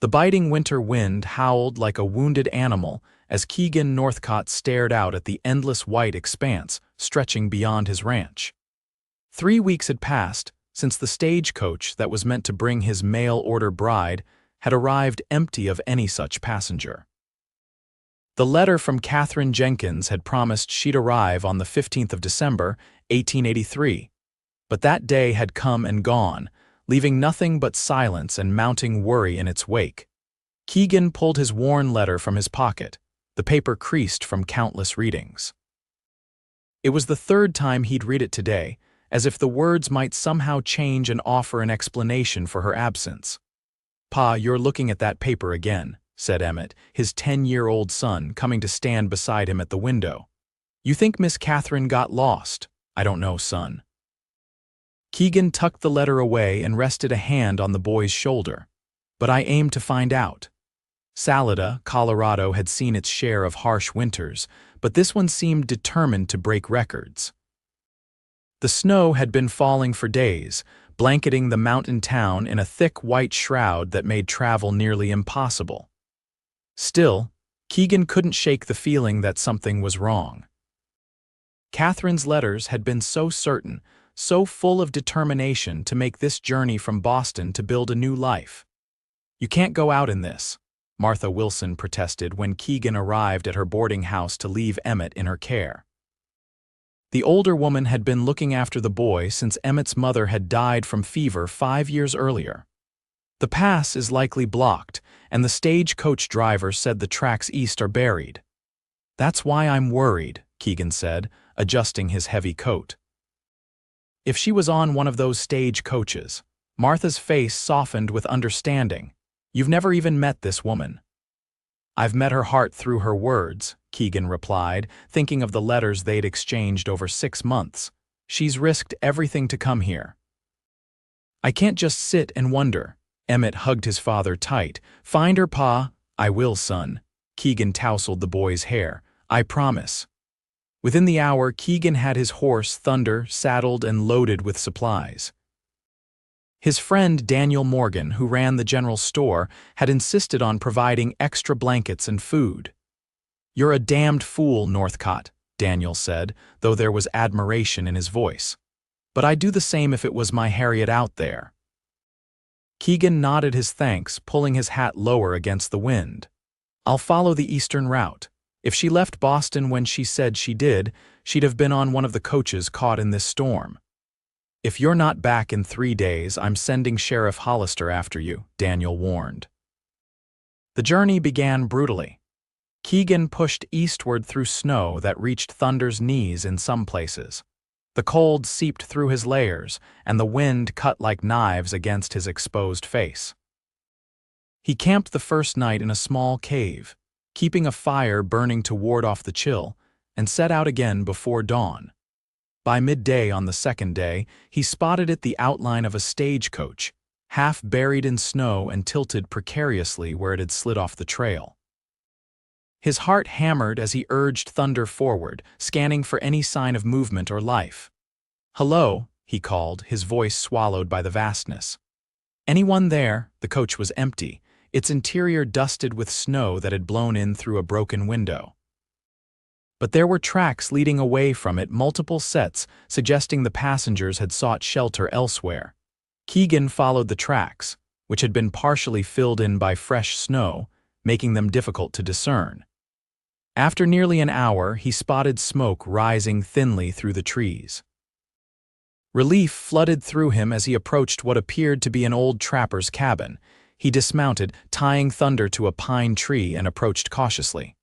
The biting winter wind howled like a wounded animal as Keegan Northcot stared out at the endless white expanse stretching beyond his ranch. 3 weeks had passed since the stagecoach that was meant to bring his mail-order bride had arrived empty of any such passenger. The letter from Catherine Jenkins had promised she'd arrive on the 15th of December, 1883, but that day had come and gone, leaving nothing but silence and mounting worry in its wake. Keegan pulled his worn letter from his pocket, the paper creased from countless readings. It was the third time he'd read it today, as if the words might somehow change and offer an explanation for her absence. "Pa, you're looking at that paper again," said Emmett, his 10-year-old son, coming to stand beside him at the window. "You think Miss Catherine got lost?" "I don't know, son." Keegan tucked the letter away and rested a hand on the boy's shoulder. "But I aim to find out." Salida, Colorado had seen its share of harsh winters, but this one seemed determined to break records. The snow had been falling for days, blanketing the mountain town in a thick white shroud that made travel nearly impossible. Still, Keegan couldn't shake the feeling that something was wrong. Catherine's letters had been so certain, so full of determination to make this journey from Boston to build a new life. "You can't go out in this," Martha Wilson protested when Keegan arrived at her boarding house to leave Emmett in her care. The older woman had been looking after the boy since Emmett's mother had died from fever 5 years earlier. "The pass is likely blocked, and the stagecoach driver said the tracks east are buried." "That's why I'm worried," Keegan said, adjusting his heavy coat. If she was on one of those stagecoaches, Martha's face softened with understanding. "You've never even met this woman." "I've met her heart through her words," Keegan replied, thinking of the letters they'd exchanged over 6 months. "She's risked everything to come here." "I can't just sit and wonder." Emmett hugged his father tight. "Find her, Pa." "I will, son." Keegan tousled the boy's hair. "I promise." Within the hour, Keegan had his horse, Thunder, saddled and loaded with supplies. His friend Daniel Morgan, who ran the general store, had insisted on providing extra blankets and food. "You're a damned fool, Northcot," Daniel said, though there was admiration in his voice. "But I'd do the same if it was my Harriet out there." Keegan nodded his thanks, pulling his hat lower against the wind. "I'll follow the eastern route. If she left Boston when she said she did, she'd have been on one of the coaches caught in this storm." "If you're not back in 3 days, I'm sending Sheriff Hollister after you," Daniel warned. The journey began brutally. Keegan pushed eastward through snow that reached Thunder's knees in some places. The cold seeped through his layers, and the wind cut like knives against his exposed face. He camped the first night in a small cave, keeping a fire burning to ward off the chill, and set out again before dawn. By midday on the second day, he spotted the outline of a stagecoach, half buried in snow and tilted precariously where it had slid off the trail. His heart hammered as he urged Thunder forward, scanning for any sign of movement or life. "Hello," he called, his voice swallowed by the vastness. "Anyone there?" The coach was empty, its interior dusted with snow that had blown in through a broken window. But there were tracks leading away from it, multiple sets, suggesting the passengers had sought shelter elsewhere. Keegan followed the tracks, which had been partially filled in by fresh snow, making them difficult to discern. After nearly an hour, he spotted smoke rising thinly through the trees. Relief flooded through him as he approached what appeared to be an old trapper's cabin. He dismounted, tying Thunder to a pine tree, and approached cautiously.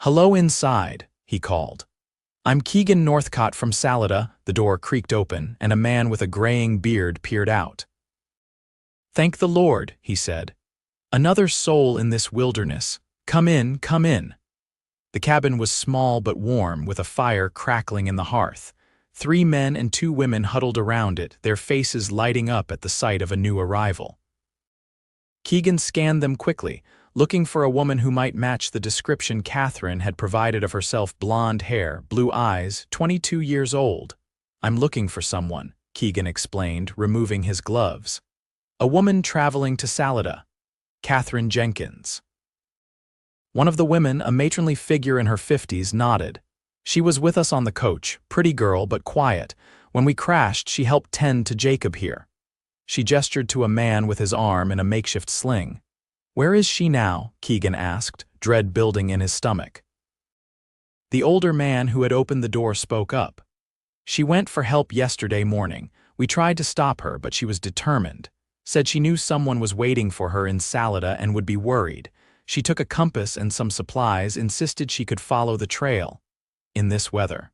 "Hello inside," he called. "I'm Keegan Northcot from Salida." The door creaked open, and a man with a graying beard peered out. "Thank the Lord," he said. "Another soul in this wilderness. Come in, come in." The cabin was small but warm, with a fire crackling in the hearth. 3 men and 2 women huddled around it, their faces lighting up at the sight of a new arrival. Keegan scanned them quickly, looking for a woman who might match the description Catherine had provided of herself: blonde hair, blue eyes, 22 years old. "I'm looking for someone," Keegan explained, removing his gloves. "A woman traveling to Salida." Catherine Jenkins. One of the women, a matronly figure in her 50s, nodded. She was with us on the coach, pretty girl but quiet. When we crashed, she helped tend to Jacob here. She gestured to a man with his arm in a makeshift sling. Where is she now? Keegan asked, dread building in his stomach. The older man who had opened the door spoke up. She went for help yesterday morning. We tried to stop her, but she was determined. Said she knew someone was waiting for her in Salida and would be worried. She took a compass and some supplies, insisted she could follow the trail. In this weather.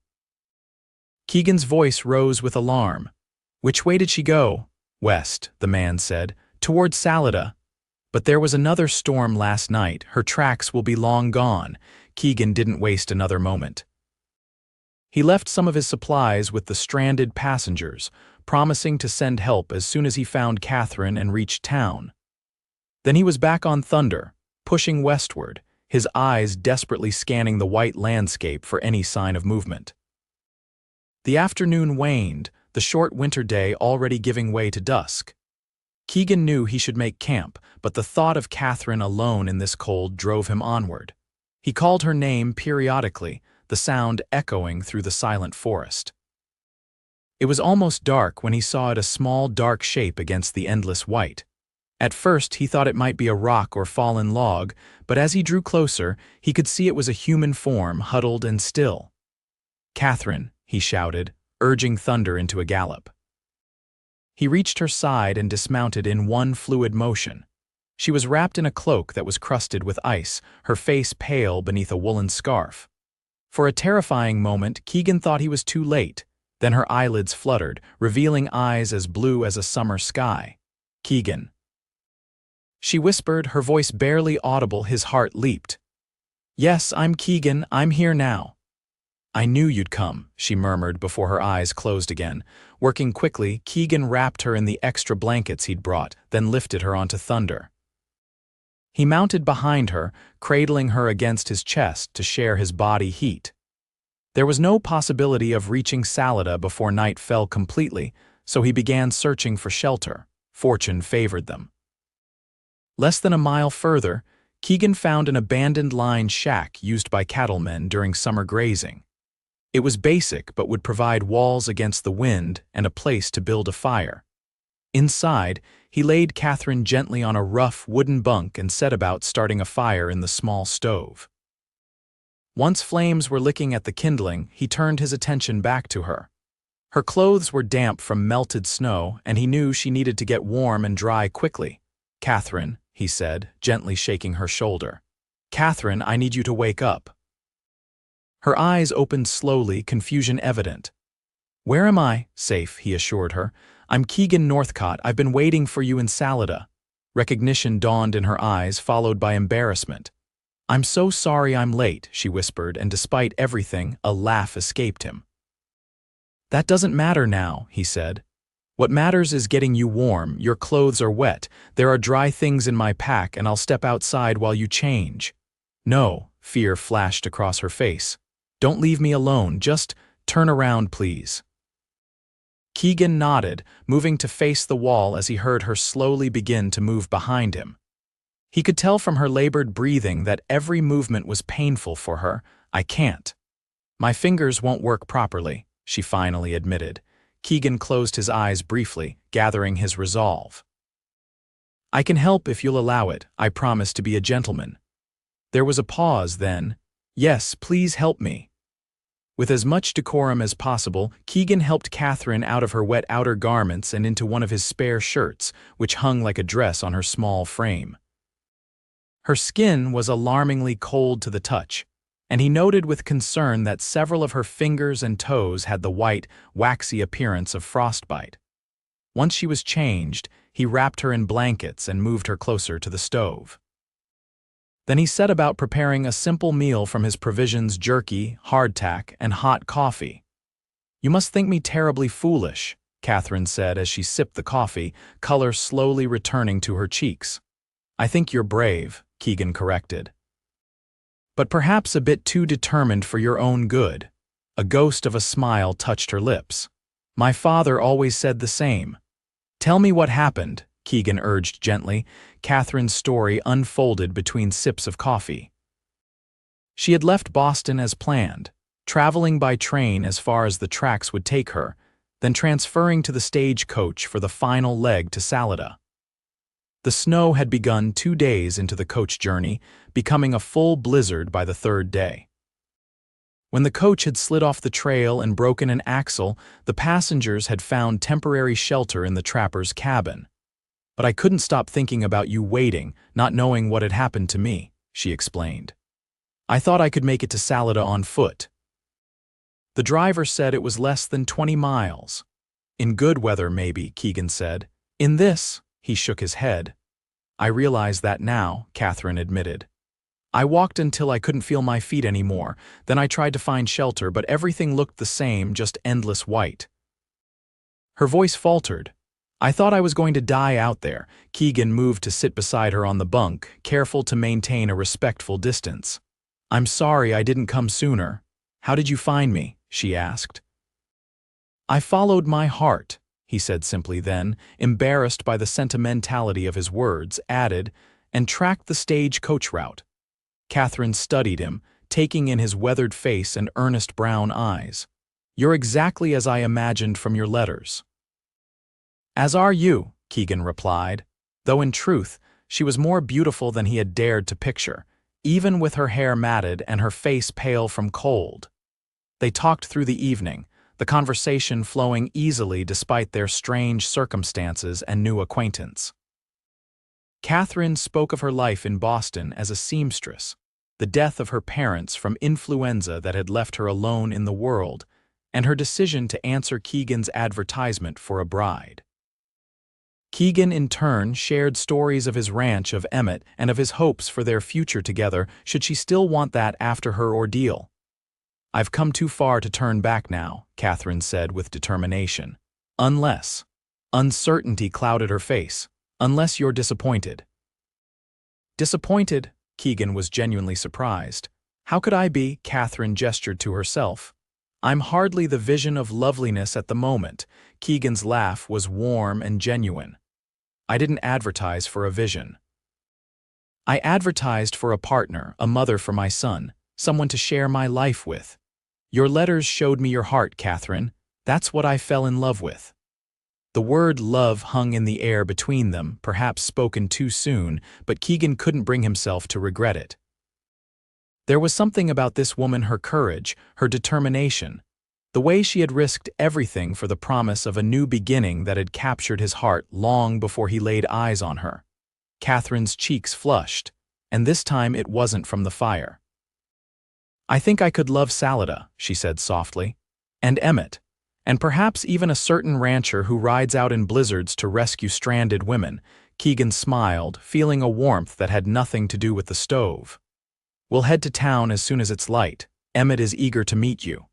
Keegan's voice rose with alarm. Which way did she go? West, the man said, toward Salida. But there was another storm last night. Her tracks will be long gone. Keegan didn't waste another moment. He left some of his supplies with the stranded passengers, promising to send help as soon as he found Catherine and reached town. Then he was back on Thunder, pushing westward, his eyes desperately scanning the white landscape for any sign of movement. The afternoon waned, the short winter day already giving way to dusk. Keegan knew he should make camp, but the thought of Catherine alone in this cold drove him onward. He called her name periodically, the sound echoing through the silent forest. It was almost dark when he saw it, a small dark shape against the endless white. At first he thought it might be a rock or fallen log, but as he drew closer, he could see it was a human form, huddled and still. "Catherine," he shouted, urging Thunder into a gallop. He reached her side and dismounted in one fluid motion. She was wrapped in a cloak that was crusted with ice, her face pale beneath a woolen scarf. For a terrifying moment, Keegan thought he was too late. Then her eyelids fluttered, revealing eyes as blue as a summer sky. "Keegan." She whispered, her voice barely audible. His heart leaped. "Yes, I'm Keegan. I'm here now." "I knew you'd come," she murmured before her eyes closed again. Working quickly, Keegan wrapped her in the extra blankets he'd brought, then lifted her onto Thunder. He mounted behind her, cradling her against his chest to share his body heat. There was no possibility of reaching Salida before night fell completely, so he began searching for shelter. Fortune favored them. Less than a mile further, Keegan found an abandoned line shack used by cattlemen during summer grazing. It was basic but would provide walls against the wind and a place to build a fire. Inside, he laid Catherine gently on a rough wooden bunk and set about starting a fire in the small stove. Once flames were licking at the kindling, he turned his attention back to her. Her clothes were damp from melted snow, and he knew she needed to get warm and dry quickly. "Catherine," he said, gently shaking her shoulder. "Catherine, I need you to wake up." Her eyes opened slowly, confusion evident. "Where am I?" "Safe," he assured her. "I'm Keegan Northcot. I've been waiting for you in Salida." Recognition dawned in her eyes, followed by embarrassment. "I'm so sorry I'm late," she whispered, and despite everything, a laugh escaped him. "That doesn't matter now," he said. "What matters is getting you warm. Your clothes are wet. There are dry things in my pack, and I'll step outside while you change." "No," fear flashed across her face. "Don't leave me alone. Just turn around, please." Keegan nodded, moving to face the wall as he heard her slowly begin to move behind him. He could tell from her labored breathing that every movement was painful for her. "I can't. My fingers won't work properly," she finally admitted. Keegan closed his eyes briefly, gathering his resolve. "I can help if you'll allow it. I promise to be a gentleman." There was a pause, then, "Yes, please help me." With as much decorum as possible, Keegan helped Catherine out of her wet outer garments and into one of his spare shirts, which hung like a dress on her small frame. Her skin was alarmingly cold to the touch, and he noted with concern that several of her fingers and toes had the white, waxy appearance of frostbite. Once she was changed, he wrapped her in blankets and moved her closer to the stove. Then he set about preparing a simple meal from his provisions: jerky, hardtack, and hot coffee. "You must think me terribly foolish," Catherine said as she sipped the coffee, color slowly returning to her cheeks. "I think you're brave," Keegan corrected. "But perhaps a bit too determined for your own good." A ghost of a smile touched her lips. "My father always said the same." "Tell me what happened," Keegan urged gently. Catherine's story unfolded between sips of coffee. She had left Boston as planned, traveling by train as far as the tracks would take her, then transferring to the stagecoach for the final leg to Salida. The snow had begun 2 days into the coach journey, becoming a full blizzard by the 3rd day. When the coach had slid off the trail and broken an axle, the passengers had found temporary shelter in the trapper's cabin. "But I couldn't stop thinking about you waiting, not knowing what had happened to me," she explained. "I thought I could make it to Salida on foot." The driver said it was less than 20 miles. "In good weather, maybe," Keegan said. "In this," he shook his head. "I realize that now," Catherine admitted. "I walked until I couldn't feel my feet anymore, then I tried to find shelter, but everything looked the same, just endless white." Her voice faltered. "I thought I was going to die out there." Keegan moved to sit beside her on the bunk, careful to maintain a respectful distance. "I'm sorry I didn't come sooner. How did you find me?" she asked. "I followed my heart," he said simply, then, embarrassed by the sentimentality of his words, added, "and tracked the stagecoach route." Catherine studied him, taking in his weathered face and earnest brown eyes. "You're exactly as I imagined from your letters." "As are you," Keegan replied, though in truth, she was more beautiful than he had dared to picture, even with her hair matted and her face pale from cold. They talked through the evening, the conversation flowing easily despite their strange circumstances and new acquaintance. Catherine spoke of her life in Boston as a seamstress, the death of her parents from influenza that had left her alone in the world, and her decision to answer Keegan's advertisement for a bride. Keegan, in turn, shared stories of his ranch of Emmett and of his hopes for their future together should she still want that after her ordeal. "I've come too far to turn back now," Catherine said with determination. "Unless." Uncertainty clouded her face. "Unless you're disappointed." "Disappointed?" Keegan was genuinely surprised. "How could I be?" Catherine gestured to herself. "I'm hardly the vision of loveliness at the moment." Keegan's laugh was warm and genuine. "I didn't advertise for a vision. I advertised for a partner, a mother for my son, someone to share my life with. Your letters showed me your heart, Catherine. That's what I fell in love with." The word love hung in the air between them, perhaps spoken too soon, but Keegan couldn't bring himself to regret it. There was something about this woman, her courage, her determination, the way she had risked everything for the promise of a new beginning that had captured his heart long before he laid eyes on her. Catherine's cheeks flushed, and this time it wasn't from the fire. "I think I could love Salida," she said softly, "and Emmett, and perhaps even a certain rancher who rides out in blizzards to rescue stranded women." Keegan smiled, feeling a warmth that had nothing to do with the stove. "We'll head to town as soon as it's light. Emmett is eager to meet you."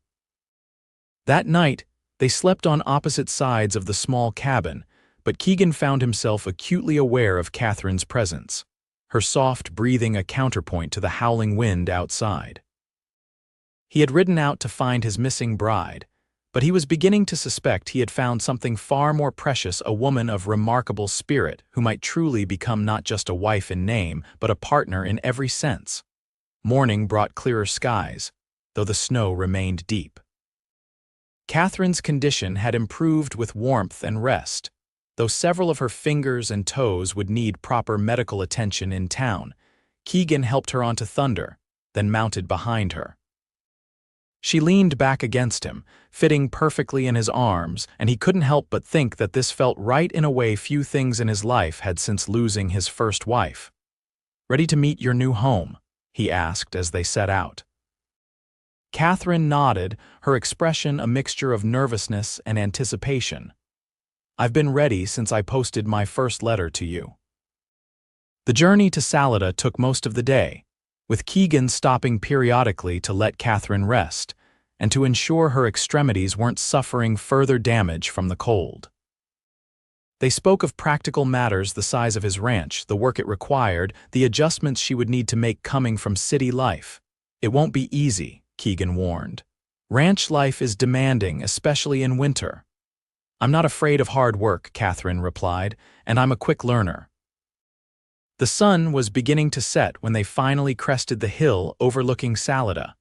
That night, they slept on opposite sides of the small cabin, but Keegan found himself acutely aware of Catherine's presence, her soft breathing a counterpoint to the howling wind outside. He had ridden out to find his missing bride, but he was beginning to suspect he had found something far more precious, a woman of remarkable spirit who might truly become not just a wife in name, but a partner in every sense. Morning brought clearer skies, though the snow remained deep. Catherine's condition had improved with warmth and rest, though several of her fingers and toes would need proper medical attention in town. Keegan helped her onto Thunder, then mounted behind her. She leaned back against him, fitting perfectly in his arms, and he couldn't help but think that this felt right in a way few things in his life had since losing his first wife. "Ready to meet your new home?" he asked as they set out. Catherine nodded, her expression a mixture of nervousness and anticipation. "I've been ready since I posted my first letter to you." The journey to Salida took most of the day, with Keegan stopping periodically to let Catherine rest, and to ensure her extremities weren't suffering further damage from the cold. They spoke of practical matters, the size of his ranch, the work it required, the adjustments she would need to make coming from city life. "It won't be easy," Keegan warned. "Ranch life is demanding, especially in winter." "I'm not afraid of hard work," Catherine replied, "and I'm a quick learner." The sun was beginning to set when they finally crested the hill overlooking Salida.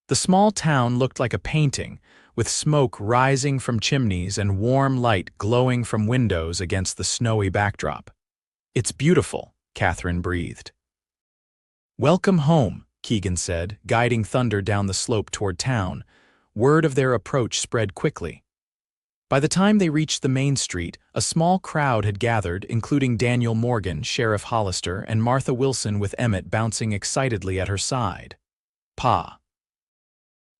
The small town looked like a painting, with smoke rising from chimneys and warm light glowing from windows against the snowy backdrop. "It's beautiful," Catherine breathed. "Welcome home," Keegan said, guiding Thunder down the slope toward town. Word of their approach spread quickly. By the time they reached the main street, a small crowd had gathered, including Daniel Morgan, Sheriff Hollister, and Martha Wilson with Emmett bouncing excitedly at her side. "Pa!"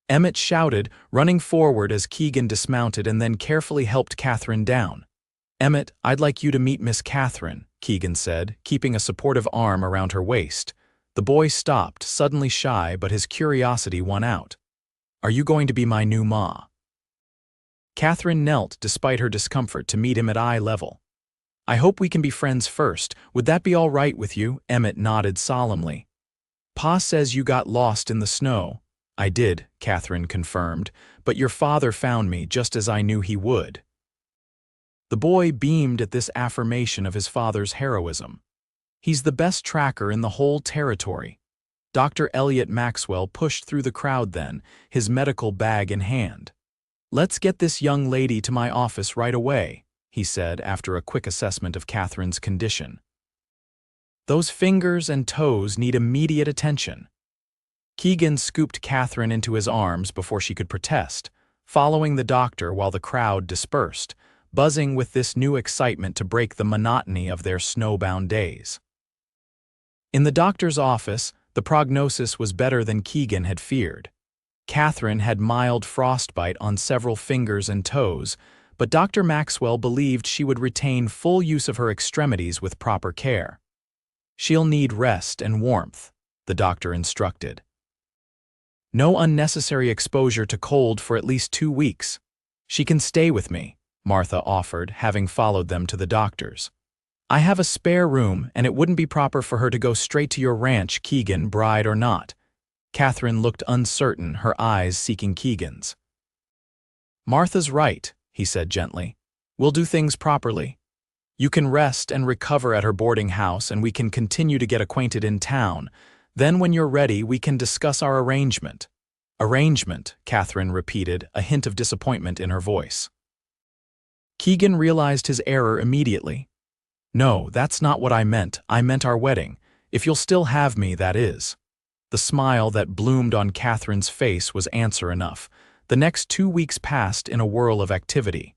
Emmett shouted, running forward as Keegan dismounted and then carefully helped Catherine down. "Emmett, I'd like you to meet Miss Catherine," Keegan said, keeping a supportive arm around her waist. The boy stopped, suddenly shy, but his curiosity won out. "Are you going to be my new ma?" Catherine knelt, despite her discomfort, to meet him at eye level. "I hope we can be friends first. Would that be all right with you?" Emmett nodded solemnly. "Pa says you got lost in the snow." "I did," Catherine confirmed, "but your father found me just as I knew he would." The boy beamed at this affirmation of his father's heroism. "He's the best tracker in the whole territory." Dr. Elliot Maxwell pushed through the crowd then, his medical bag in hand. "Let's get this young lady to my office right away," he said after a quick assessment of Catherine's condition. "Those fingers and toes need immediate attention." Keegan scooped Catherine into his arms before she could protest, following the doctor while the crowd dispersed, buzzing with this new excitement to break the monotony of their snowbound days. In the doctor's office, the prognosis was better than Keegan had feared. Catherine had mild frostbite on several fingers and toes, but Dr. Maxwell believed she would retain full use of her extremities with proper care. "She'll need rest and warmth," the doctor instructed. "No unnecessary exposure to cold for at least 2 weeks. She can stay with me," Martha offered, having followed them to the doctor's. "I have a spare room, and it wouldn't be proper for her to go straight to your ranch, Keegan, bride or not." Catherine looked uncertain, her eyes seeking Keegan's. "Martha's right," he said gently. "We'll do things properly. You can rest and recover at her boarding house, and we can continue to get acquainted in town. Then when you're ready, we can discuss our arrangement." "Arrangement," Catherine repeated, a hint of disappointment in her voice. Keegan realized his error immediately. "No, that's not what I meant. I meant our wedding. If you'll still have me, that is." The smile that bloomed on Catherine's face was answer enough. The next 2 weeks passed in a whirl of activity.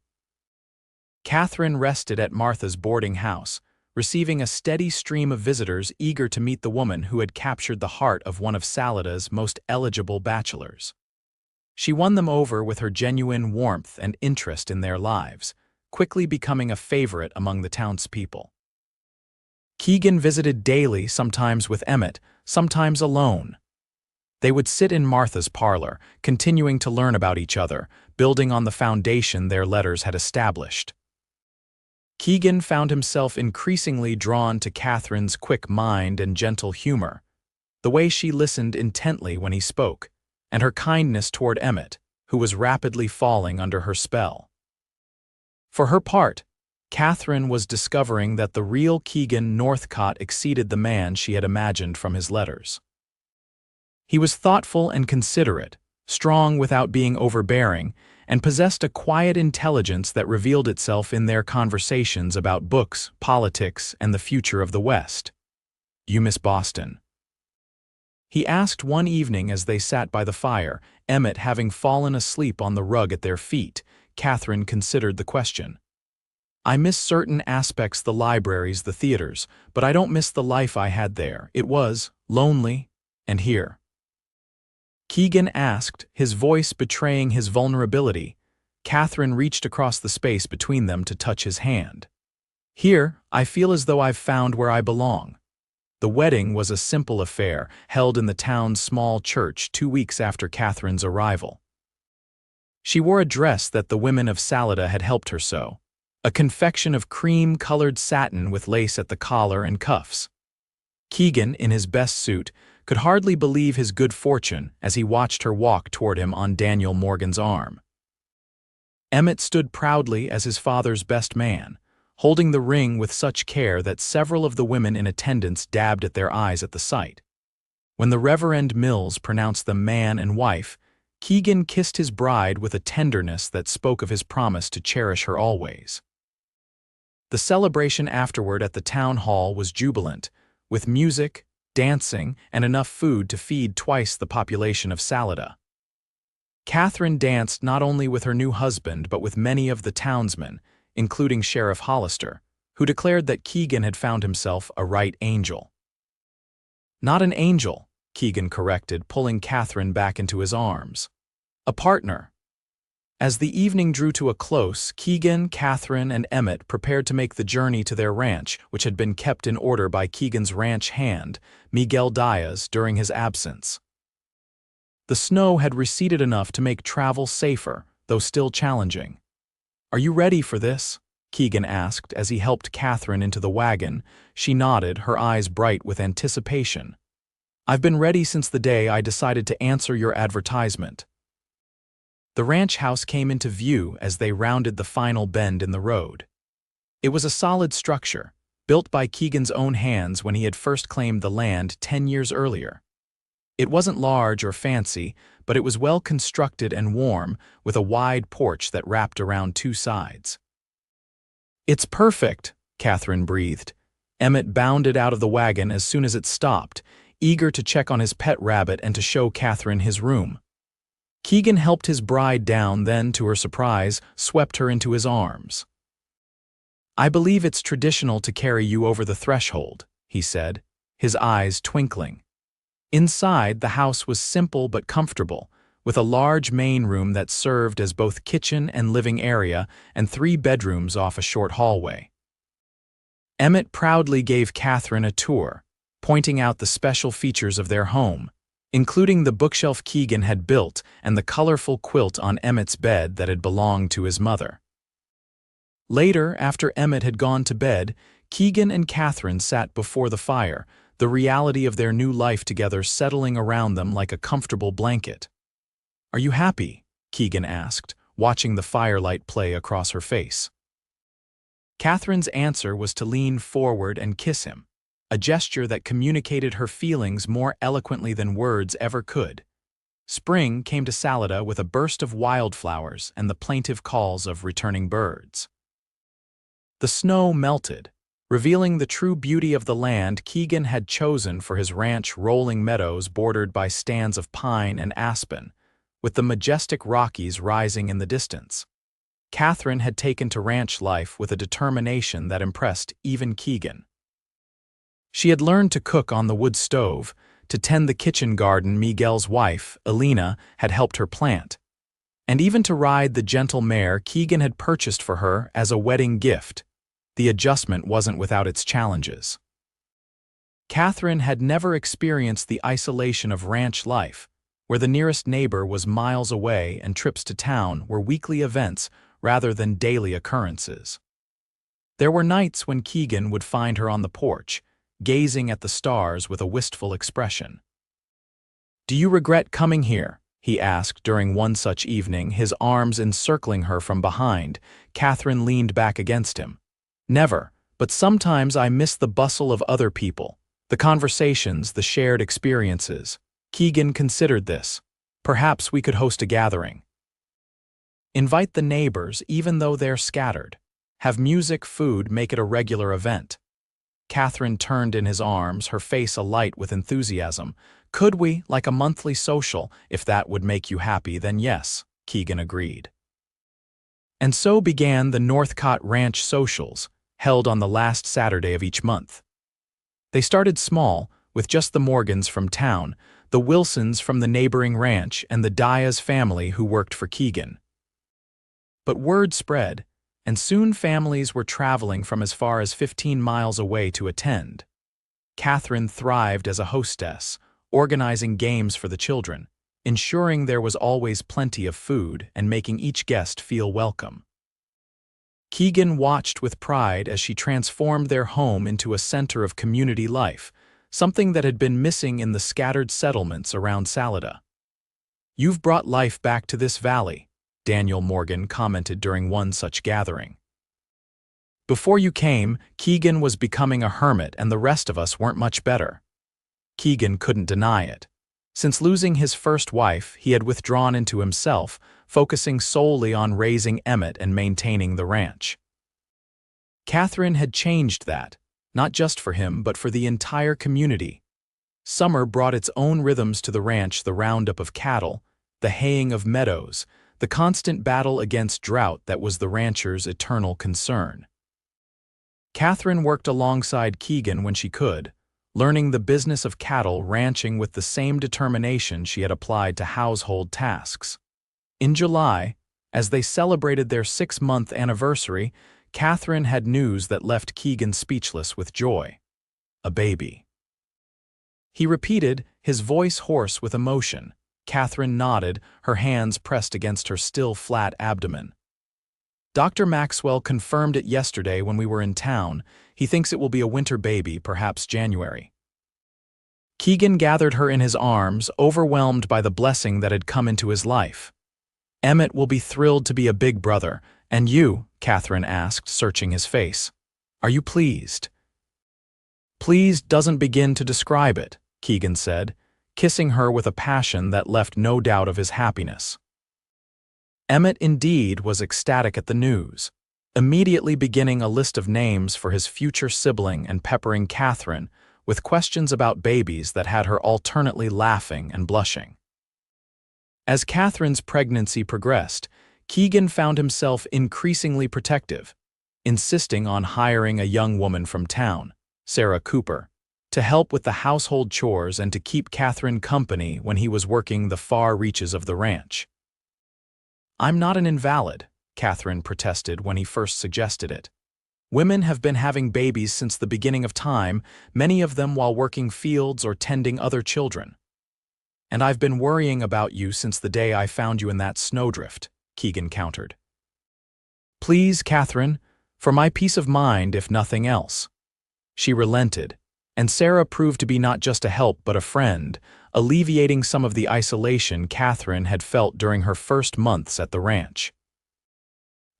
Catherine rested at Martha's boarding house, receiving a steady stream of visitors eager to meet the woman who had captured the heart of one of Salida's most eligible bachelors. She won them over with her genuine warmth and interest in their lives, quickly becoming a favorite among the townspeople. Keegan visited daily, sometimes with Emmett, sometimes alone. They would sit in Martha's parlor, continuing to learn about each other, building on the foundation their letters had established. Keegan found himself increasingly drawn to Catherine's quick mind and gentle humor, the way she listened intently when he spoke, and her kindness toward Emmett, who was rapidly falling under her spell. For her part, Catherine was discovering that the real Keegan Northcot exceeded the man she had imagined from his letters. He was thoughtful and considerate, strong without being overbearing, and possessed a quiet intelligence that revealed itself in their conversations about books, politics, and the future of the West. "You miss Boston?" he asked one evening as they sat by the fire, Emmett having fallen asleep on the rug at their feet. Catherine considered the question. "I miss certain aspects, the libraries, the theaters, but I don't miss the life I had there. It was lonely, and here." Keegan asked, his voice betraying his vulnerability. Catherine reached across the space between them to touch his hand. "Here, I feel as though I've found where I belong." The wedding was a simple affair, held in the town's small church 2 weeks after Catherine's arrival. She wore a dress that the women of Salida had helped her sew, a confection of cream-colored satin with lace at the collar and cuffs. Keegan, in his best suit, could hardly believe his good fortune as he watched her walk toward him on Daniel Morgan's arm. Emmett stood proudly as his father's best man, holding the ring with such care that several of the women in attendance dabbed at their eyes at the sight. When the Reverend Mills pronounced them man and wife, Keegan kissed his bride with a tenderness that spoke of his promise to cherish her always. The celebration afterward at the town hall was jubilant, with music, dancing, and enough food to feed twice the population of Salida. Catherine danced not only with her new husband but with many of the townsmen, including Sheriff Hollister, who declared that Keegan had found himself a right angel. "Not an angel," Keegan corrected, pulling Catherine back into his arms. "A partner." As the evening drew to a close, Keegan, Catherine, and Emmett prepared to make the journey to their ranch, which had been kept in order by Keegan's ranch hand, Miguel Diaz, during his absence. The snow had receded enough to make travel safer, though still challenging. "Are you ready for this?" Keegan asked as he helped Catherine into the wagon. She nodded, her eyes bright with anticipation. "I've been ready since the day I decided to answer your advertisement." The ranch house came into view as they rounded the final bend in the road. It was a solid structure, built by Keegan's own hands when he had first claimed the land 10 years earlier. It wasn't large or fancy, but it was well constructed and warm, with a wide porch that wrapped around two sides. "It's perfect," Catherine breathed. Emmett bounded out of the wagon as soon as it stopped, eager to check on his pet rabbit and to show Catherine his room. Keegan helped his bride down, then, to her surprise, swept her into his arms. "I believe it's traditional to carry you over the threshold," he said, his eyes twinkling. Inside, the house was simple but comfortable, with a large main room that served as both kitchen and living area and 3 bedrooms off a short hallway. Emmett proudly gave Catherine a tour, pointing out the special features of their home, including the bookshelf Keegan had built and the colorful quilt on Emmett's bed that had belonged to his mother. Later, after Emmett had gone to bed, Keegan and Catherine sat before the fire, the reality of their new life together settling around them like a comfortable blanket. "Are you happy?" Keegan asked, watching the firelight play across her face. Catherine's answer was to lean forward and kiss him, a gesture that communicated her feelings more eloquently than words ever could. Spring came to Salida with a burst of wildflowers and the plaintive calls of returning birds. The snow melted, revealing the true beauty of the land Keegan had chosen for his ranch, rolling meadows bordered by stands of pine and aspen, with the majestic Rockies rising in the distance. Catherine had taken to ranch life with a determination that impressed even Keegan. She had learned to cook on the wood stove, to tend the kitchen garden Miguel's wife, Elena, had helped her plant, and even to ride the gentle mare Keegan had purchased for her as a wedding gift. The adjustment wasn't without its challenges. Catherine had never experienced the isolation of ranch life, where the nearest neighbor was miles away and trips to town were weekly events rather than daily occurrences. There were nights when Keegan would find her on the porch, gazing at the stars with a wistful expression. "Do you regret coming here?" he asked during one such evening, his arms encircling her from behind. Catherine leaned back against him. "Never, but sometimes I miss the bustle of other people, the conversations, the shared experiences." Keegan considered this. "Perhaps we could host a gathering. Invite the neighbors even though they're scattered. Have music, food, make it a regular event." Catherine turned in his arms, her face alight with enthusiasm. "Could we, like a monthly social, if that would make you happy, then yes," Keegan agreed. And so began the Northcot Ranch Socials, held on the last Saturday of each month. They started small, with just the Morgans from town, the Wilsons from the neighboring ranch, and the Diaz family who worked for Keegan. But word spread, and soon families were traveling from as far as 15 miles away to attend. Catherine thrived as a hostess, organizing games for the children, ensuring there was always plenty of food and making each guest feel welcome. Keegan watched with pride as she transformed their home into a center of community life, something that had been missing in the scattered settlements around Salida. "You've brought life back to this valley," Daniel Morgan commented during one such gathering. Before you came, Keegan was becoming a hermit and the rest of us weren't much better. Keegan couldn't deny it. Since losing his first wife, he had withdrawn into himself, focusing solely on raising Emmett and maintaining the ranch. Catherine had changed that, not just for him but for the entire community. Summer brought its own rhythms to the ranch: the roundup of cattle, the haying of meadows, the constant battle against drought that was the ranchers' eternal concern. Catherine worked alongside Keegan when she could, learning the business of cattle ranching with the same determination she had applied to household tasks. In July, as they celebrated their 6-month anniversary, Catherine had news that left Keegan speechless with joy. A baby. He repeated, his voice hoarse with emotion. Catherine nodded, her hands pressed against her still flat abdomen. Dr. Maxwell confirmed it yesterday when we were in town. He thinks it will be a winter baby, perhaps January. Keegan gathered her in his arms, overwhelmed by the blessing that had come into his life. Emmett will be thrilled to be a big brother. And you? Catherine asked, searching his face. Are you pleased? Pleased doesn't begin to describe it, Keegan said, kissing her with a passion that left no doubt of his happiness. Emmett indeed was ecstatic at the news, immediately beginning a list of names for his future sibling and peppering Catherine with questions about babies that had her alternately laughing and blushing. As Catherine's pregnancy progressed, Keegan found himself increasingly protective, insisting on hiring a young woman from town, Sarah Cooper, to help with the household chores and to keep Catherine company when he was working the far reaches of the ranch. I'm not an invalid, Catherine protested when he first suggested it. Women have been having babies since the beginning of time, many of them while working fields or tending other children. And I've been worrying about you since the day I found you in that snowdrift, Keegan countered. Please, Catherine, for my peace of mind if nothing else. She relented, and Sarah proved to be not just a help but a friend, alleviating some of the isolation Catherine had felt during her first months at the ranch.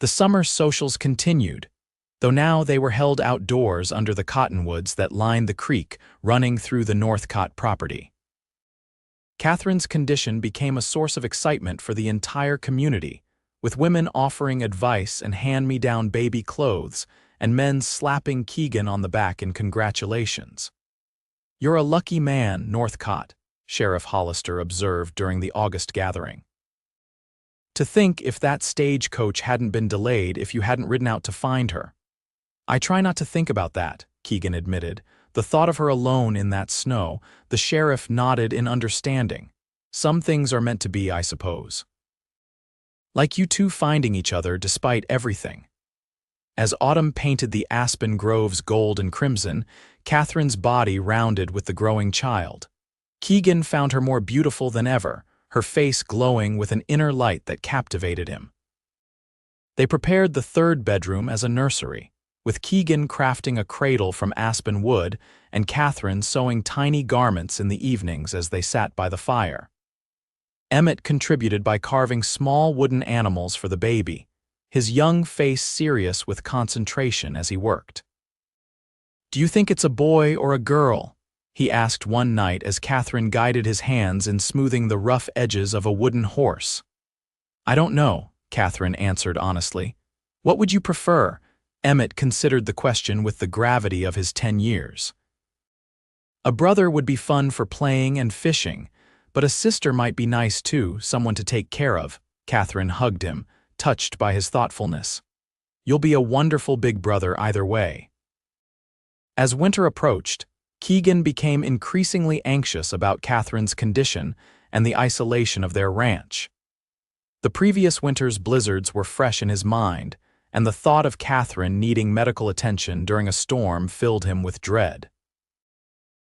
The summer socials continued, though now they were held outdoors under the cottonwoods that lined the creek running through the Northcot property. Catherine's condition became a source of excitement for the entire community, with women offering advice and hand-me-down baby clothes, and men slapping Keegan on the back in congratulations. You're a lucky man, Northcot, Sheriff Hollister observed during the August gathering. To think if that stagecoach hadn't been delayed if you hadn't ridden out to find her. I try not to think about that, Keegan admitted. The thought of her alone in that snow. The sheriff nodded in understanding. Some things are meant to be, I suppose. Like you two finding each other despite everything. As autumn painted the aspen groves gold and crimson, Catherine's body rounded with the growing child. Keegan found her more beautiful than ever, her face glowing with an inner light that captivated him. They prepared the third bedroom as a nursery, with Keegan crafting a cradle from aspen wood and Catherine sewing tiny garments in the evenings as they sat by the fire. Emmett contributed by carving small wooden animals for the baby, his young face serious with concentration as he worked. Do you think it's a boy or a girl? He asked one night as Catherine guided his hands in smoothing the rough edges of a wooden horse. I don't know, Catherine answered honestly. What would you prefer? Emmett considered the question with the gravity of his 10 years. A brother would be fun for playing and fishing, but a sister might be nice too, someone to take care of. Catherine hugged him, touched by his thoughtfulness. You'll be a wonderful big brother either way. As winter approached, Keegan became increasingly anxious about Catherine's condition and the isolation of their ranch. The previous winter's blizzards were fresh in his mind, and the thought of Catherine needing medical attention during a storm filled him with dread.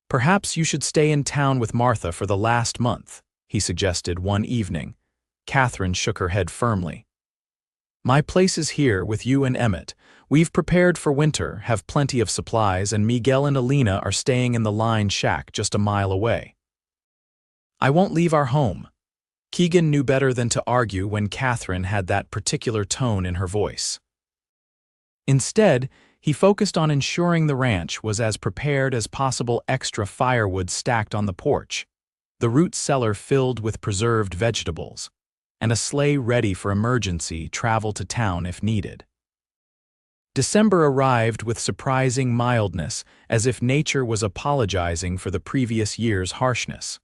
Perhaps you should stay in town with Martha for the last month, he suggested one evening. Catherine shook her head firmly. My place is here with you and Emmett. We've prepared for winter, have plenty of supplies, and Miguel and Alina are staying in the line shack just a mile away. I won't leave our home. Keegan knew better than to argue when Catherine had that particular tone in her voice. Instead, he focused on ensuring the ranch was as prepared as possible, extra firewood stacked on the porch, the root cellar filled with preserved vegetables, and a sleigh ready for emergency travel to town if needed. December arrived with surprising mildness, as if nature was apologizing for the previous year's harshness.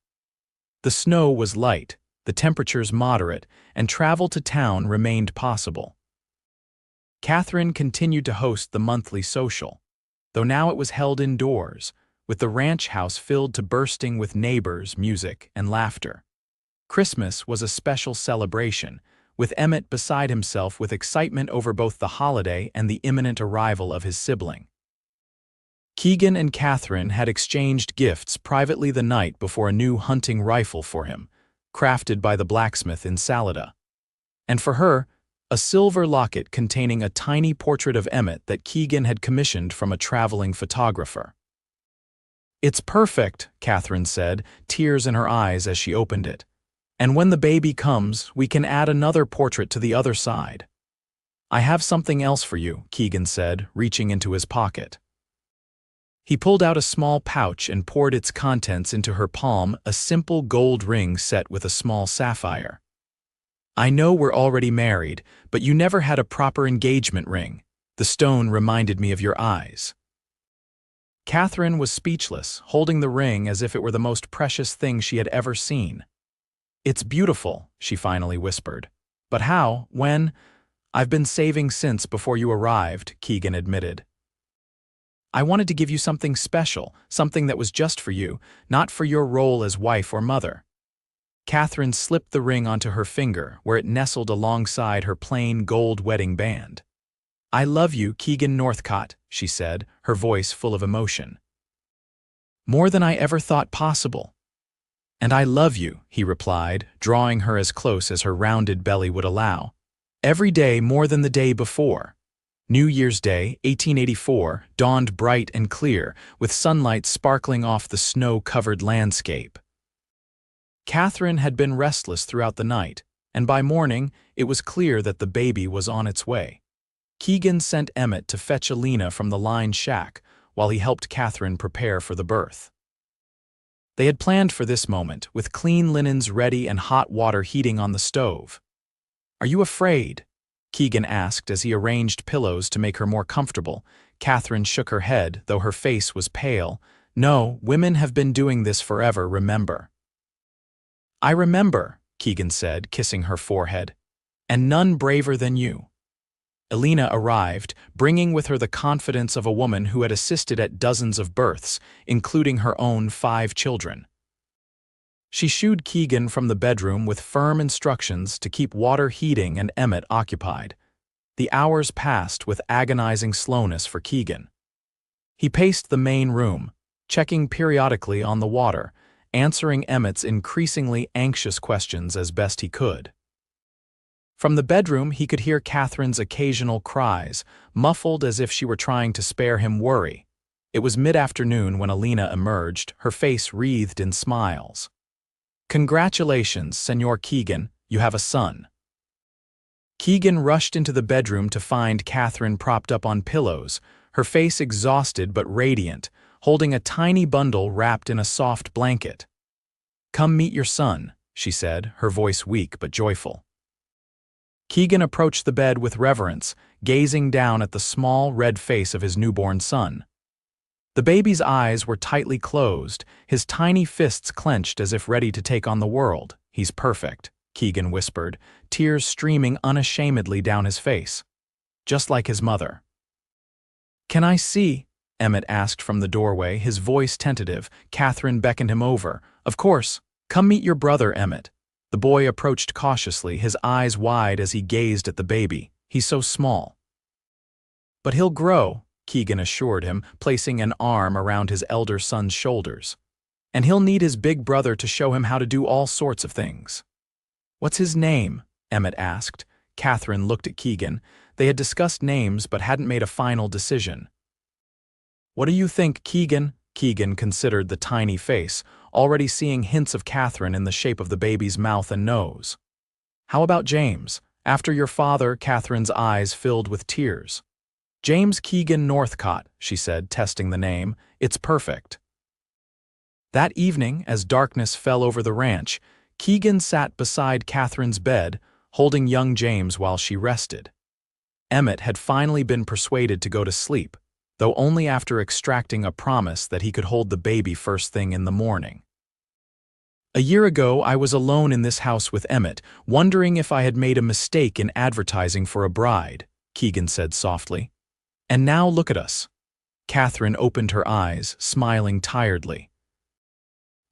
The snow was light, the temperatures moderate, and travel to town remained possible. Catherine continued to host the monthly social, though now it was held indoors, with the ranch house filled to bursting with neighbors, music, and laughter. Christmas was a special celebration, with Emmett beside himself with excitement over both the holiday and the imminent arrival of his sibling. Keegan and Catherine had exchanged gifts privately the night before a new hunting rifle for him, crafted by the blacksmith in Salida. And for her, a silver locket containing a tiny portrait of Emmett that Keegan had commissioned from a traveling photographer. "It's perfect," Catherine said, tears in her eyes as she opened it. "And when the baby comes, we can add another portrait to the other side." "I have something else for you," Keegan said, reaching into his pocket. He pulled out a small pouch and poured its contents into her palm, a simple gold ring set with a small sapphire. "I know we're already married, but you never had a proper engagement ring. The stone reminded me of your eyes." Catherine was speechless, holding the ring as if it were the most precious thing she had ever seen. "It's beautiful," she finally whispered. "But how? When?" "I've been saving since before you arrived," Keegan admitted. "I wanted to give you something special, something that was just for you, not for your role as wife or mother." Catherine slipped the ring onto her finger, where it nestled alongside her plain gold wedding band. "I love you, Keegan Northcot," she said, her voice full of emotion. "More than I ever thought possible." "And I love you," he replied, drawing her as close as her rounded belly would allow. "Every day more than the day before." New Year's Day, 1884, dawned bright and clear, with sunlight sparkling off the snow-covered landscape. Catherine had been restless throughout the night, and by morning it was clear that the baby was on its way. Keegan sent Emmett to fetch Alina from the line shack while he helped Catherine prepare for the birth. They had planned for this moment, with clean linens ready and hot water heating on the stove. "Are you afraid?" Keegan asked as he arranged pillows to make her more comfortable. Catherine shook her head, though her face was pale. "No, women have been doing this forever, remember." "I remember," Keegan said, kissing her forehead. "And none braver than you." Alina arrived, bringing with her the confidence of a woman who had assisted at dozens of births, including her own 5 children. She shooed Keegan from the bedroom with firm instructions to keep water heating and Emmett occupied. The hours passed with agonizing slowness for Keegan. He paced the main room, checking periodically on the water, answering Emmett's increasingly anxious questions as best he could. From the bedroom, he could hear Catherine's occasional cries, muffled as if she were trying to spare him worry. It was mid-afternoon when Alina emerged, her face wreathed in smiles. "Congratulations, Senor Keegan, you have a son." Keegan rushed into the bedroom to find Catherine propped up on pillows, her face exhausted but radiant, holding a tiny bundle wrapped in a soft blanket. "Come meet your son," she said, her voice weak but joyful. Keegan approached the bed with reverence, gazing down at the small, red face of his newborn son. The baby's eyes were tightly closed, his tiny fists clenched as if ready to take on the world. "He's perfect," Keegan whispered, tears streaming unashamedly down his face. "Just like his mother." "Can I see?" Emmett asked from the doorway, his voice tentative. Catherine beckoned him over. "Of course. Come meet your brother, Emmett." The boy approached cautiously, his eyes wide as he gazed at the baby. "He's so small." "But he'll grow," Keegan assured him, placing an arm around his elder son's shoulders. "And he'll need his big brother to show him how to do all sorts of things." "What's his name?" Emmett asked. Catherine looked at Keegan. They had discussed names but hadn't made a final decision. "What do you think, Keegan?" Keegan considered the tiny face, already seeing hints of Catherine in the shape of the baby's mouth and nose. How about James? After your father, Catherine's eyes filled with tears. James Keegan Northcot, she said, testing the name. It's perfect. That evening, as darkness fell over the ranch, Keegan sat beside Catherine's bed, holding young James while she rested. Emmett had finally been persuaded to go to sleep, though only after extracting a promise that he could hold the baby first thing in the morning. A year ago, I was alone in this house with Emmett, wondering if I had made a mistake in advertising for a bride, Keegan said softly. And now look at us. Catherine opened her eyes, smiling tiredly.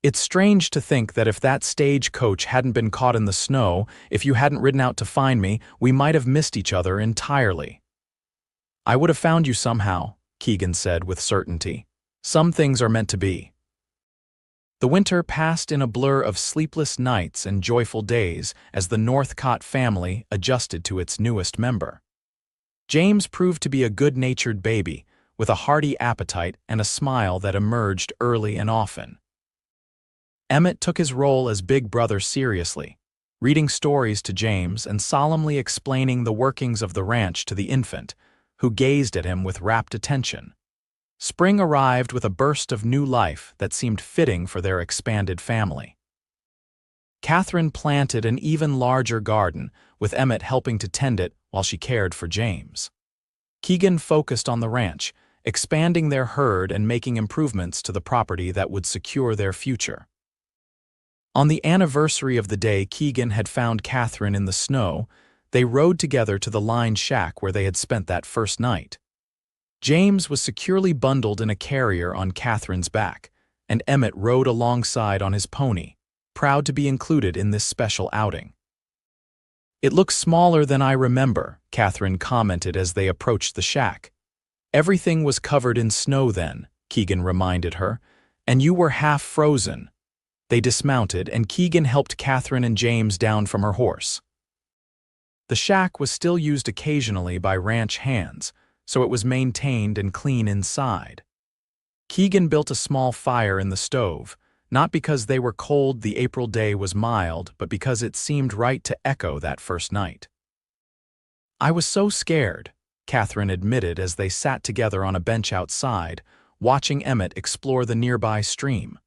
It's strange to think that if that stagecoach hadn't been caught in the snow, if you hadn't ridden out to find me, we might have missed each other entirely. I would have found you somehow, Keegan said with certainty. Some things are meant to be. The winter passed in a blur of sleepless nights and joyful days as the Northcot family adjusted to its newest member. James proved to be a good-natured baby, with a hearty appetite and a smile that emerged early and often. Emmett took his role as big brother seriously, reading stories to James and solemnly explaining the workings of the ranch to the infant, who gazed at him with rapt attention. Spring arrived with a burst of new life that seemed fitting for their expanded family. Catherine planted an even larger garden, with Emmett helping to tend it while she cared for James. Keegan focused on the ranch, expanding their herd and making improvements to the property that would secure their future. On the anniversary of the day Keegan had found Catherine in the snow, they rode together to the lined shack where they had spent that first night. James was securely bundled in a carrier on Catherine's back, and Emmett rode alongside on his pony, proud to be included in this special outing. It looks smaller than I remember, Catherine commented as they approached the shack. Everything was covered in snow then, Keegan reminded her, and you were half frozen. They dismounted, and Keegan helped Catherine and James down from her horse. The shack was still used occasionally by ranch hands, so it was maintained and clean inside. Keegan built a small fire in the stove, not because they were cold the April day was mild, but because it seemed right to echo that first night. I was so scared, Catherine admitted as they sat together on a bench outside, watching Emmett explore the nearby stream.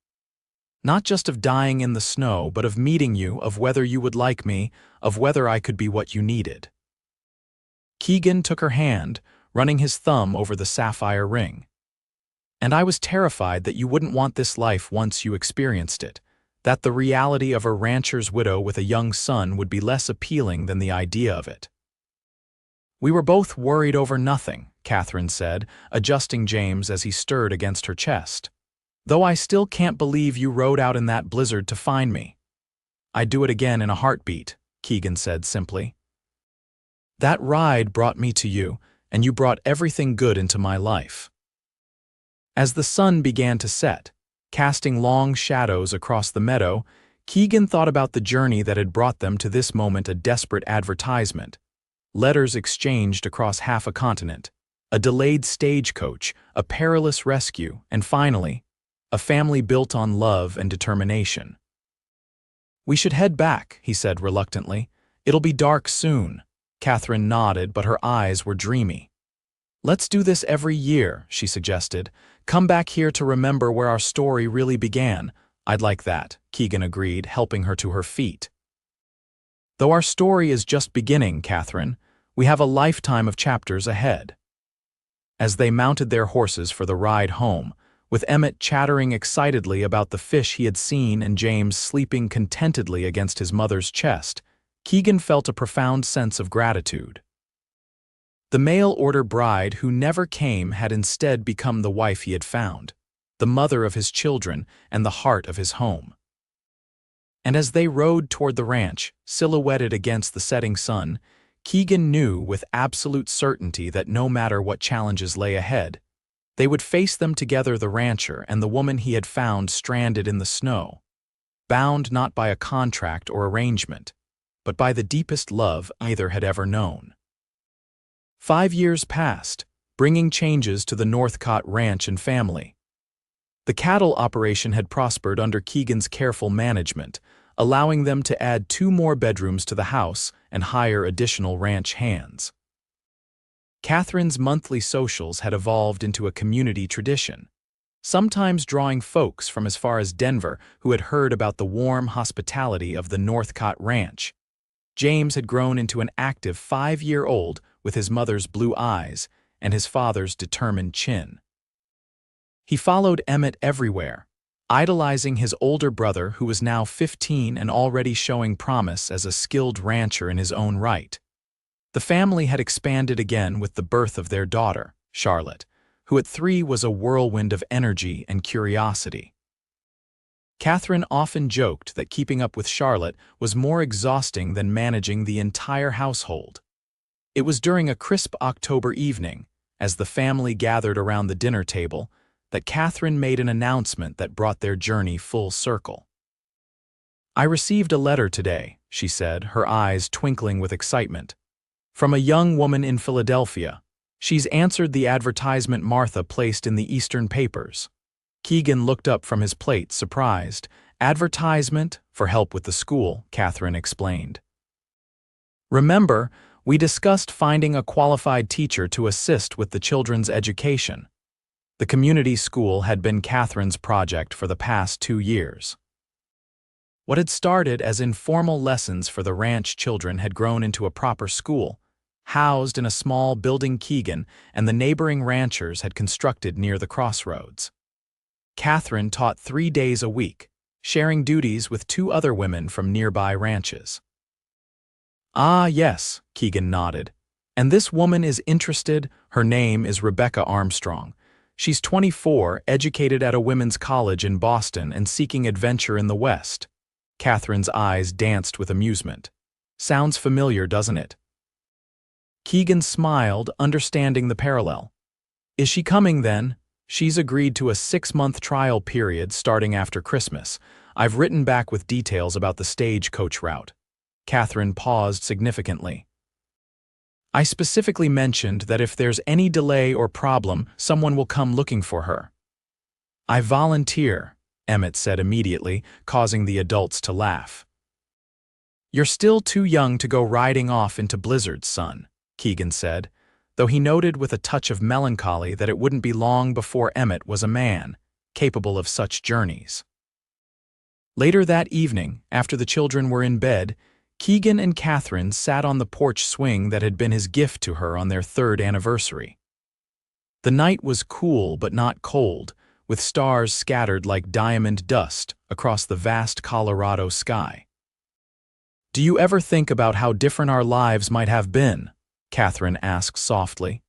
Not just of dying in the snow, but of meeting you, of whether you would like me, of whether I could be what you needed. Keegan took her hand, running his thumb over the sapphire ring. And I was terrified that you wouldn't want this life once you experienced it, that the reality of a rancher's widow with a young son would be less appealing than the idea of it. We were both worried over nothing, Catherine said, adjusting James as he stirred against her chest. Though I still can't believe you rode out in that blizzard to find me. I'd do it again in a heartbeat, Keegan said simply. That ride brought me to you, and you brought everything good into my life. As the sun began to set, casting long shadows across the meadow, Keegan thought about the journey that had brought them to this moment, a desperate advertisement, letters exchanged across half a continent, a delayed stagecoach, a perilous rescue, and finally, a family built on love and determination. We should head back, he said reluctantly. It'll be dark soon. Catherine nodded, but her eyes were dreamy. Let's do this every year, she suggested. Come back here to remember where our story really began. I'd like that, Keegan agreed, helping her to her feet. Though our story is just beginning, Catherine, we have a lifetime of chapters ahead. As they mounted their horses for the ride home, with Emmett chattering excitedly about the fish he had seen and James sleeping contentedly against his mother's chest, Keegan felt a profound sense of gratitude. The mail-order bride who never came had instead become the wife he had found, the mother of his children and the heart of his home. And as they rode toward the ranch, silhouetted against the setting sun, Keegan knew with absolute certainty that no matter what challenges lay ahead, they would face them together, the rancher and the woman he had found stranded in the snow, bound not by a contract or arrangement, but by the deepest love either had ever known. 5 years passed, bringing changes to the Northcot ranch and family. The cattle operation had prospered under Keegan's careful management, allowing them to add 2 more bedrooms to the house and hire additional ranch hands. Catherine's monthly socials had evolved into a community tradition, sometimes drawing folks from as far as Denver who had heard about the warm hospitality of the Northcot Ranch. James had grown into an active 5-year-old with his mother's blue eyes and his father's determined chin. He followed Emmett everywhere, idolizing his older brother who was now 15 and already showing promise as a skilled rancher in his own right. The family had expanded again with the birth of their daughter, Charlotte, who at 3 was a whirlwind of energy and curiosity. Catherine often joked that keeping up with Charlotte was more exhausting than managing the entire household. It was during a crisp October evening, as the family gathered around the dinner table, that Catherine made an announcement that brought their journey full circle. "I received a letter today," she said, her eyes twinkling with excitement, "from a young woman in Philadelphia. She's answered the advertisement Martha placed in the Eastern papers." Keegan looked up from his plate, surprised. "Advertisement for help with the school," Catherine explained. "Remember, we discussed finding a qualified teacher to assist with the children's education." The community school had been Catherine's project for the past 2 years. What had started as informal lessons for the ranch children had grown into a proper school, housed in a small building Keegan and the neighboring ranchers had constructed near the crossroads. Catherine taught 3 days a week, sharing duties with 2 other women from nearby ranches. "Ah, yes," Keegan nodded. "And this woman is interested. Her name is Rebecca Armstrong. She's 24, educated at a women's college in Boston and seeking adventure in the West." Catherine's eyes danced with amusement. "Sounds familiar, doesn't it?" Keegan smiled, understanding the parallel. "Is she coming then?" "She's agreed to a 6-month trial period starting after Christmas. I've written back with details about the stagecoach route." Catherine paused significantly. "I specifically mentioned that if there's any delay or problem, someone will come looking for her." "I volunteer," Emmett said immediately, causing the adults to laugh. "You're still too young to go riding off into blizzards, son," Keegan said, though he noted with a touch of melancholy that it wouldn't be long before Emmett was a man, capable of such journeys. Later that evening, after the children were in bed, Keegan and Catherine sat on the porch swing that had been his gift to her on their 3rd anniversary. The night was cool but not cold, with stars scattered like diamond dust across the vast Colorado sky. "Do you ever think about how different our lives might have been?" Catherine asked softly.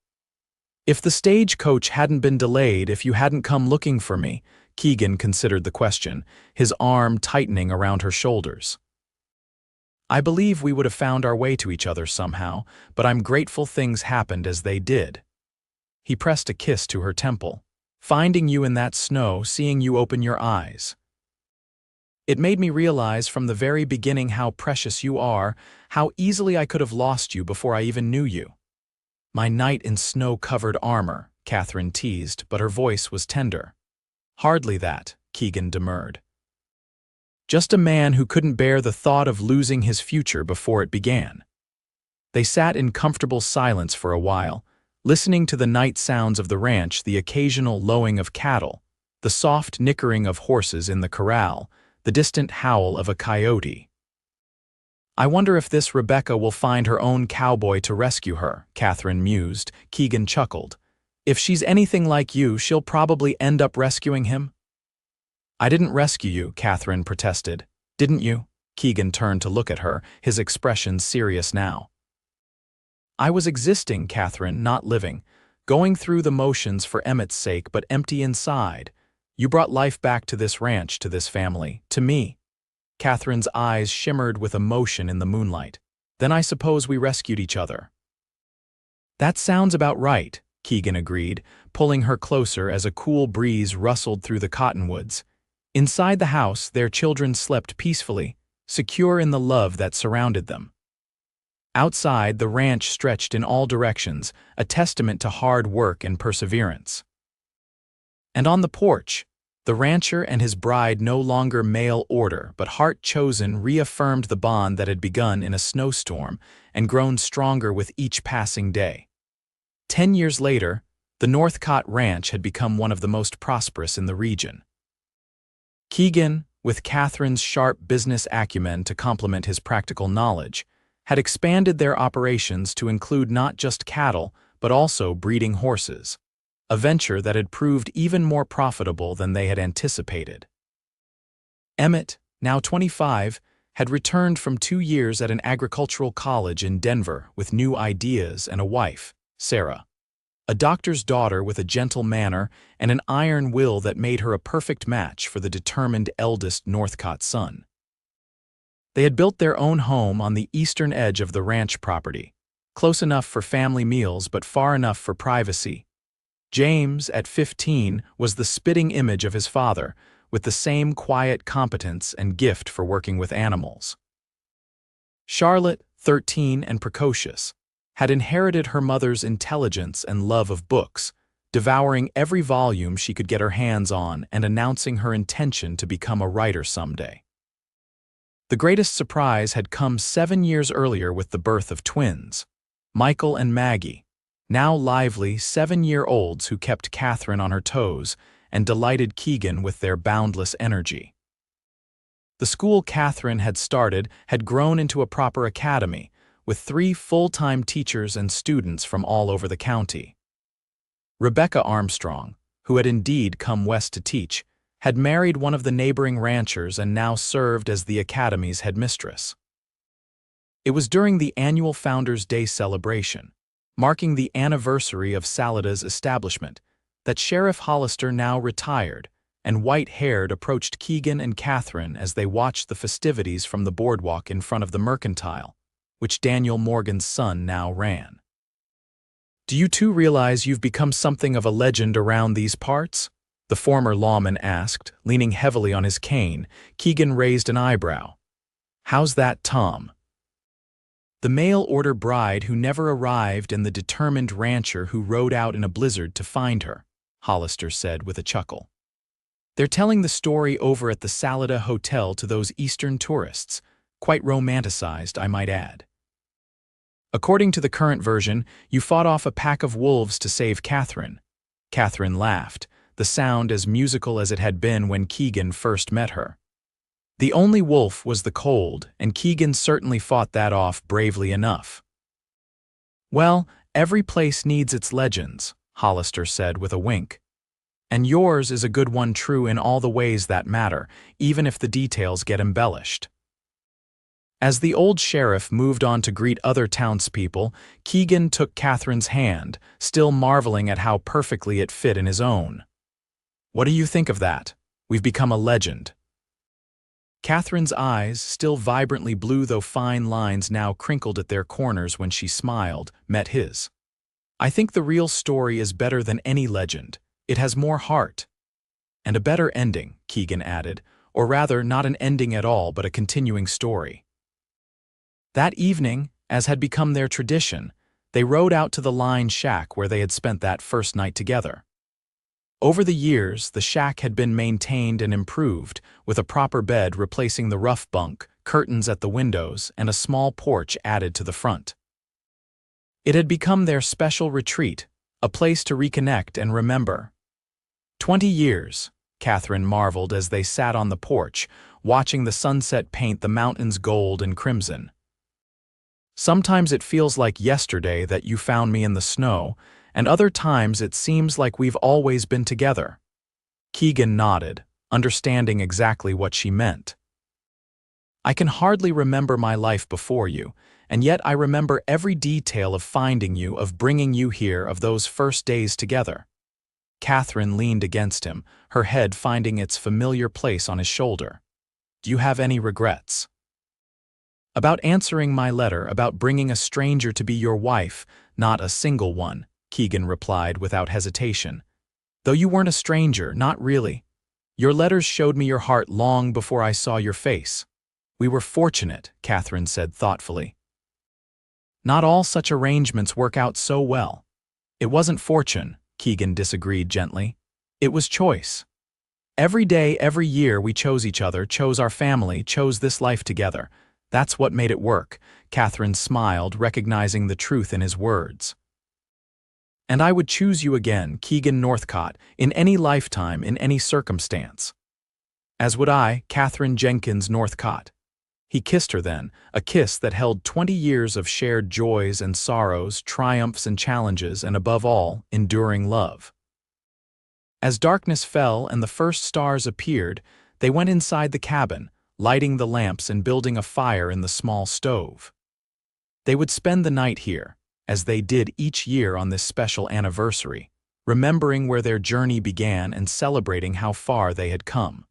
"If the stagecoach hadn't been delayed, if you hadn't come looking for me," Keegan considered the question, his arm tightening around her shoulders. "I believe we would have found our way to each other somehow, but I'm grateful things happened as they did." He pressed a kiss to her temple. "Finding you in that snow, seeing you open your eyes. It made me realize from the very beginning how precious you are, how easily I could have lost you before I even knew you." "My knight in snow-covered armor," Catherine teased, but her voice was tender. "Hardly that," Keegan demurred. "Just a man who couldn't bear the thought of losing his future before it began." They sat in comfortable silence for a while, listening to the night sounds of the ranch, the occasional lowing of cattle, the soft nickering of horses in the corral, the distant howl of a coyote. "I wonder if this Rebecca will find her own cowboy to rescue her," Catherine mused. Keegan chuckled. "If she's anything like you, she'll probably end up rescuing him." "I didn't rescue you," Catherine protested. "Didn't you?" Keegan turned to look at her, his expression serious now. "I was existing, Catherine, not living, going through the motions for Emmett's sake, but empty inside. You brought life back to this ranch, to this family, to me." Catherine's eyes shimmered with emotion in the moonlight. "Then I suppose we rescued each other." "That sounds about right," Keegan agreed, pulling her closer as a cool breeze rustled through the cottonwoods. Inside the house, their children slept peacefully, secure in the love that surrounded them. Outside, the ranch stretched in all directions, a testament to hard work and perseverance. And on the porch, The rancher and his bride, no longer mail order but heart chosen, reaffirmed the bond that had begun in a snowstorm and grown stronger with each passing day. 10 years later, the Northcot Ranch had become one of the most prosperous in the region. Keegan, with Catherine's sharp business acumen to complement his practical knowledge, had expanded their operations to include not just cattle but also breeding horses, a venture that had proved even more profitable than they had anticipated. Emmett, now 25, had returned from 2 years at an agricultural college in Denver with new ideas and a wife, Sarah, a doctor's daughter with a gentle manner and an iron will that made her a perfect match for the determined eldest Northcott son. They had built their own home on the eastern edge of the ranch property, close enough for family meals but far enough for privacy. James, at 15, was the spitting image of his father, with the same quiet competence and gift for working with animals. Charlotte, 13 and precocious, had inherited her mother's intelligence and love of books, devouring every volume she could get her hands on and announcing her intention to become a writer someday. The greatest surprise had come 7 years earlier with the birth of twins, Michael and Maggie, now lively 7-year-olds who kept Catherine on her toes and delighted Keegan with their boundless energy. The school Catherine had started had grown into a proper academy, with 3 full-time teachers and students from all over the county. Rebecca Armstrong, who had indeed come west to teach, had married one of the neighboring ranchers and now served as the academy's headmistress. It was during the annual Founders' Day celebration, marking the anniversary of Salada's establishment, that Sheriff Hollister, now retired and white-haired, approached Keegan and Catherine as they watched the festivities from the boardwalk in front of the Mercantile, which Daniel Morgan's son now ran. "Do you two realize you've become something of a legend around these parts?" the former lawman asked, leaning heavily on his cane. Keegan raised an eyebrow. "How's that, Tom?" "The mail-order bride who never arrived and the determined rancher who rode out in a blizzard to find her," Hollister said with a chuckle. "They're telling the story over at the Salada Hotel to those Eastern tourists, quite romanticized, I might add. According to the current version, you fought off a pack of wolves to save Catherine." Catherine laughed, the sound as musical as it had been when Keegan first met her. "The only wolf was the cold, and Keegan certainly fought that off bravely enough." "Well, every place needs its legends," Hollister said with a wink. "And yours is a good one, true in all the ways that matter, even if the details get embellished." As the old sheriff moved on to greet other townspeople, Keegan took Catherine's hand, still marveling at how perfectly it fit in his own. "What do you think of that? We've become a legend." Catherine's eyes, still vibrantly blue though fine lines now crinkled at their corners when she smiled, met his. "I think the real story is better than any legend. It has more heart." "And a better ending," Keegan added, "or rather not an ending at all but a continuing story." That evening, as had become their tradition, they rode out to the line shack where they had spent that first night together. Over the years, the shack had been maintained and improved, with a proper bed replacing the rough bunk, curtains at the windows, and a small porch added to the front. It had become their special retreat, a place to reconnect and remember. 20 years, Catherine marveled as they sat on the porch, watching the sunset paint the mountains gold and crimson. "Sometimes it feels like yesterday that you found me in the snow, and other times it seems like we've always been together." Keegan nodded, understanding exactly what she meant. "I can hardly remember my life before you, and yet I remember every detail of finding you, of bringing you here, of those first days together." Catherine leaned against him, her head finding its familiar place on his shoulder. "Do you have any regrets?" "About answering my letter, about bringing a stranger to be your wife, not a single one," Keegan replied without hesitation. "Though you weren't a stranger, not really. Your letters showed me your heart long before I saw your face. We were fortunate," Catherine said thoughtfully. "Not all such arrangements work out so well." "It wasn't fortune," Keegan disagreed gently. "It was choice. Every day, every year, we chose each other, chose our family, chose this life together. That's what made it work. Catherine smiled, recognizing the truth in his words. And I would choose you again, Keegan Northcot, in any lifetime, in any circumstance. As would I, Catherine Jenkins Northcot. He kissed her then, a kiss that held 20 years of shared joys and sorrows, triumphs and challenges, and above all, enduring love. As darkness fell and the first stars appeared, they went inside the cabin, lighting the lamps and building a fire in the small stove. They would spend the night here, as they did each year on this special anniversary, remembering where their journey began and celebrating how far they had come.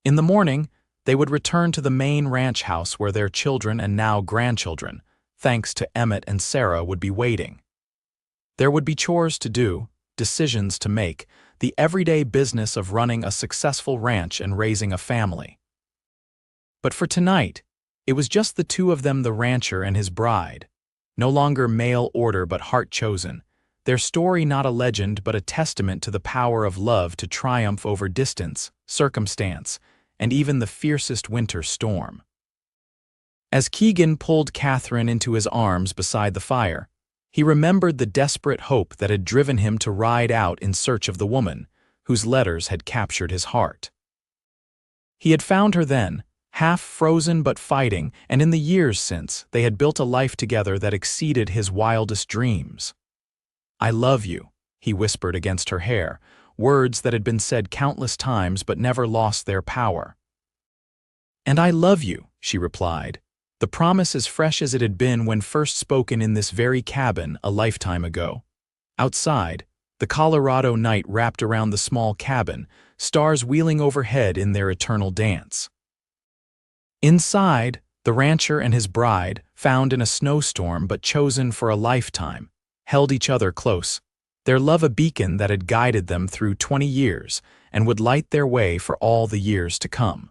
In the morning, they would return to the main ranch house where their children and now grandchildren, thanks to Emmett and Sarah, would be waiting. There would be chores to do, decisions to make, the everyday business of running a successful ranch and raising a family. But for tonight, it was just the two of them, the rancher and his bride. No longer mail order but heart chosen. Their story not a legend but a testament to the power of love to triumph over distance, circumstance, and even the fiercest winter storm. As Keegan pulled Catherine into his arms beside the fire, he remembered the desperate hope that had driven him to ride out in search of the woman, whose letters had captured his heart. He had found her then, half frozen but fighting, and in the years since, they had built a life together that exceeded his wildest dreams. "I love you," he whispered against her hair, words that had been said countless times but never lost their power. "And I love you," she replied, the promise as fresh as it had been when first spoken in this very cabin a lifetime ago. Outside, the Colorado night wrapped around the small cabin, stars wheeling overhead in their eternal dance. Inside, the rancher and his bride, found in a snowstorm but chosen for a lifetime, held each other close, their love a beacon that had guided them through 20 years and would light their way for all the years to come.